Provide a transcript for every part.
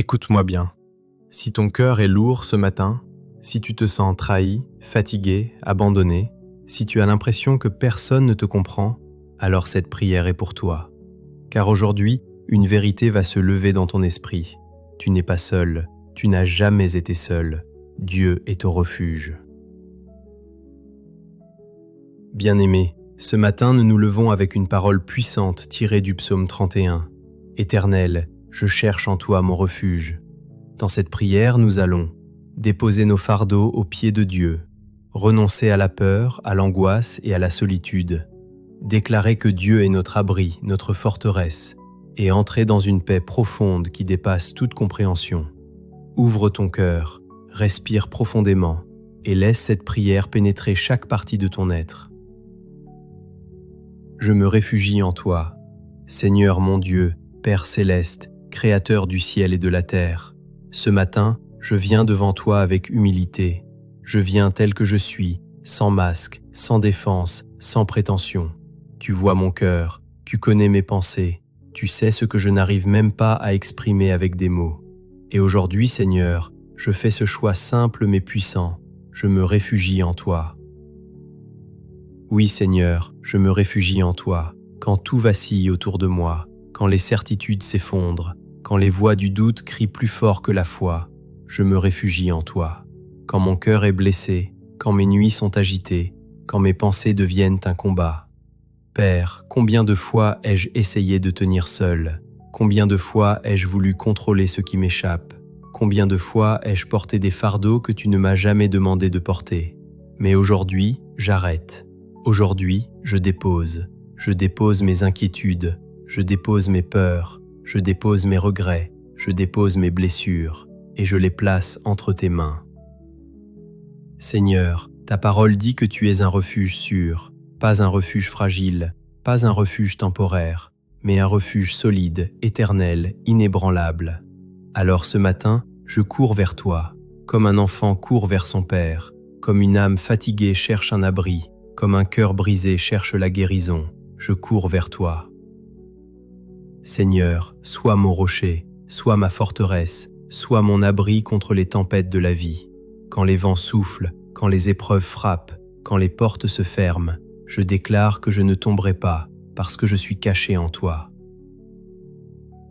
Écoute-moi bien. Si ton cœur est lourd ce matin, si tu te sens trahi, fatigué, abandonné, si tu as l'impression que personne ne te comprend, alors cette prière est pour toi. Car aujourd'hui, une vérité va se lever dans ton esprit. Tu n'es pas seul, tu n'as jamais été seul. Dieu est au refuge. Bien-aimés, ce matin nous nous levons avec une parole puissante tirée du psaume 31. Éternel, je cherche en toi mon refuge. Dans cette prière, nous allons déposer nos fardeaux aux pieds de Dieu, renoncer à la peur, à l'angoisse et à la solitude, déclarer que Dieu est notre abri, notre forteresse, et entrer dans une paix profonde qui dépasse toute compréhension. Ouvre ton cœur, respire profondément et laisse cette prière pénétrer chaque partie de ton être. Je me réfugie en toi, Seigneur mon Dieu, Père céleste, Créateur du ciel et de la terre. Ce matin, je viens devant toi avec humilité. Je viens tel que je suis, sans masque, sans défense, sans prétention. Tu vois mon cœur, tu connais mes pensées, tu sais ce que je n'arrive même pas à exprimer avec des mots. Et aujourd'hui, Seigneur, je fais ce choix simple mais puissant. Je me réfugie en toi. Oui, Seigneur, je me réfugie en toi, quand tout vacille autour de moi, quand les certitudes s'effondrent, quand les voix du doute crient plus fort que la foi, je me réfugie en toi. Quand mon cœur est blessé, quand mes nuits sont agitées, quand mes pensées deviennent un combat. Père, combien de fois ai-je essayé de tenir seul? Combien de fois ai-je voulu contrôler ce qui m'échappe? Combien de fois ai-je porté des fardeaux que tu ne m'as jamais demandé de porter? Mais aujourd'hui, j'arrête. Aujourd'hui, je dépose mes inquiétudes, je dépose mes peurs, je dépose mes regrets, je dépose mes blessures, et je les place entre tes mains. Seigneur, ta parole dit que tu es un refuge sûr, pas un refuge fragile, pas un refuge temporaire, mais un refuge solide, éternel, inébranlable. Alors ce matin, je cours vers toi, comme un enfant court vers son père, comme une âme fatiguée cherche un abri, comme un cœur brisé cherche la guérison, je cours vers toi. Seigneur, sois mon rocher, sois ma forteresse, sois mon abri contre les tempêtes de la vie. Quand les vents soufflent, quand les épreuves frappent, quand les portes se ferment, je déclare que je ne tomberai pas parce que je suis caché en toi.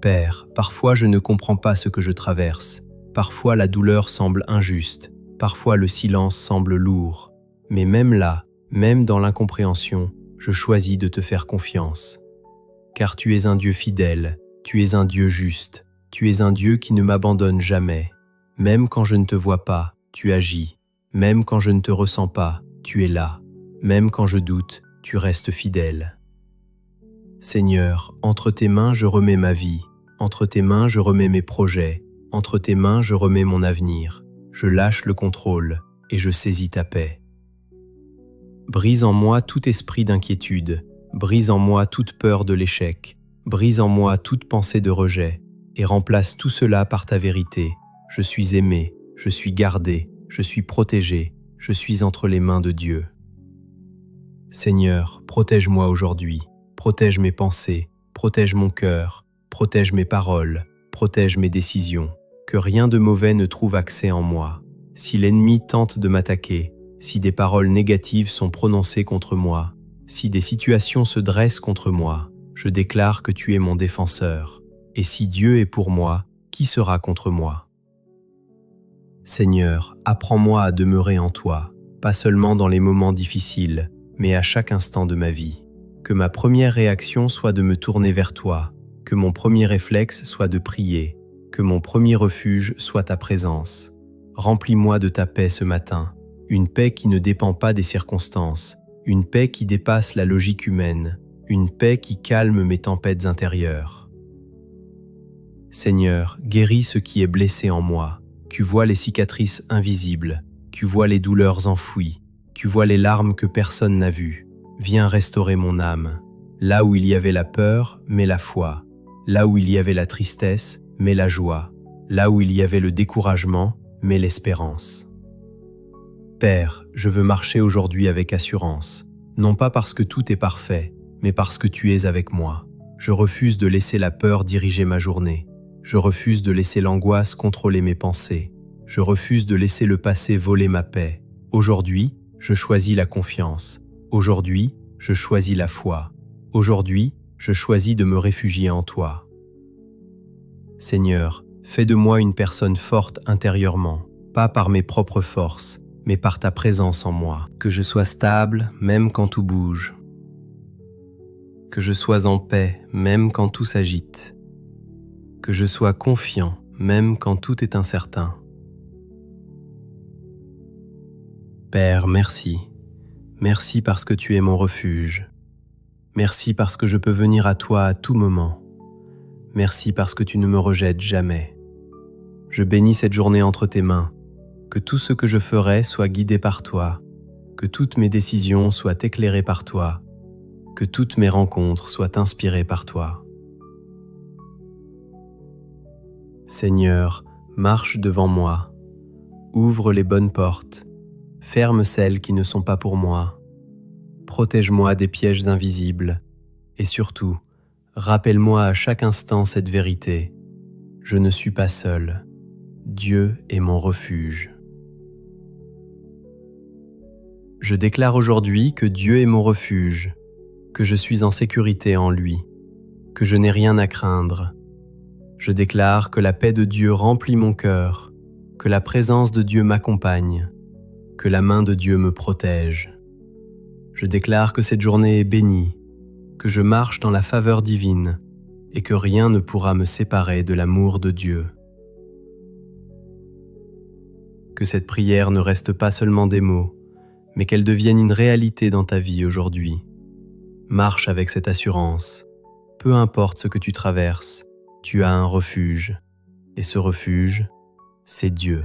Père, parfois je ne comprends pas ce que je traverse, parfois la douleur semble injuste, parfois le silence semble lourd, mais même là, même dans l'incompréhension, je choisis de te faire confiance. Car tu es un Dieu fidèle, tu es un Dieu juste, tu es un Dieu qui ne m'abandonne jamais. Même quand je ne te vois pas, tu agis. Même quand je ne te ressens pas, tu es là. Même quand je doute, tu restes fidèle. Seigneur, entre tes mains je remets ma vie, entre tes mains je remets mes projets, entre tes mains je remets mon avenir. Je lâche le contrôle et je saisis ta paix. Brise en moi tout esprit d'inquiétude, brise en moi toute peur de l'échec, brise en moi toute pensée de rejet, et remplace tout cela par ta vérité. Je suis aimé, je suis gardé, je suis protégé, je suis entre les mains de Dieu. Seigneur, protège-moi aujourd'hui, protège mes pensées, protège mon cœur, protège mes paroles, protège mes décisions, que rien de mauvais ne trouve accès en moi. Si l'ennemi tente de m'attaquer, si des paroles négatives sont prononcées contre moi, si des situations se dressent contre moi, je déclare que tu es mon défenseur. Et si Dieu est pour moi, qui sera contre moi? Seigneur, apprends-moi à demeurer en toi, pas seulement dans les moments difficiles, mais à chaque instant de ma vie. Que ma première réaction soit de me tourner vers toi, que mon premier réflexe soit de prier, que mon premier refuge soit ta présence. Remplis-moi de ta paix ce matin, une paix qui ne dépend pas des circonstances, une paix qui dépasse la logique humaine, une paix qui calme mes tempêtes intérieures. Seigneur, guéris ce qui est blessé en moi. Tu vois les cicatrices invisibles, tu vois les douleurs enfouies, tu vois les larmes que personne n'a vues. Viens restaurer mon âme. Là où il y avait la peur, mets la foi. Là où il y avait la tristesse, mets la joie. Là où il y avait le découragement, mets l'espérance. Père, je veux marcher aujourd'hui avec assurance, non pas parce que tout est parfait, mais parce que tu es avec moi. Je refuse de laisser la peur diriger ma journée. Je refuse de laisser l'angoisse contrôler mes pensées. Je refuse de laisser le passé voler ma paix. Aujourd'hui, je choisis la confiance. Aujourd'hui, je choisis la foi. Aujourd'hui, je choisis de me réfugier en toi. Seigneur, fais de moi une personne forte intérieurement, pas par mes propres forces, mais par ta présence en moi. Que je sois stable, même quand tout bouge. Que je sois en paix, même quand tout s'agite. Que je sois confiant, même quand tout est incertain. Père, merci. Merci parce que tu es mon refuge. Merci parce que je peux venir à toi à tout moment. Merci parce que tu ne me rejettes jamais. Je bénis cette journée entre tes mains. Que tout ce que je ferai soit guidé par toi. Que toutes mes décisions soient éclairées par toi. Que toutes mes rencontres soient inspirées par toi. Seigneur, marche devant moi. Ouvre les bonnes portes. Ferme celles qui ne sont pas pour moi. Protège-moi des pièges invisibles. Et surtout, rappelle-moi à chaque instant cette vérité. Je ne suis pas seul. Dieu est mon refuge. Je déclare aujourd'hui que Dieu est mon refuge, que je suis en sécurité en lui, que je n'ai rien à craindre. Je déclare que la paix de Dieu remplit mon cœur, que la présence de Dieu m'accompagne, que la main de Dieu me protège. Je déclare que cette journée est bénie, que je marche dans la faveur divine et que rien ne pourra me séparer de l'amour de Dieu. Que cette prière ne reste pas seulement des mots, mais qu'elle devienne une réalité dans ta vie aujourd'hui. Marche avec cette assurance. Peu importe ce que tu traverses, tu as un refuge. Et ce refuge, c'est Dieu.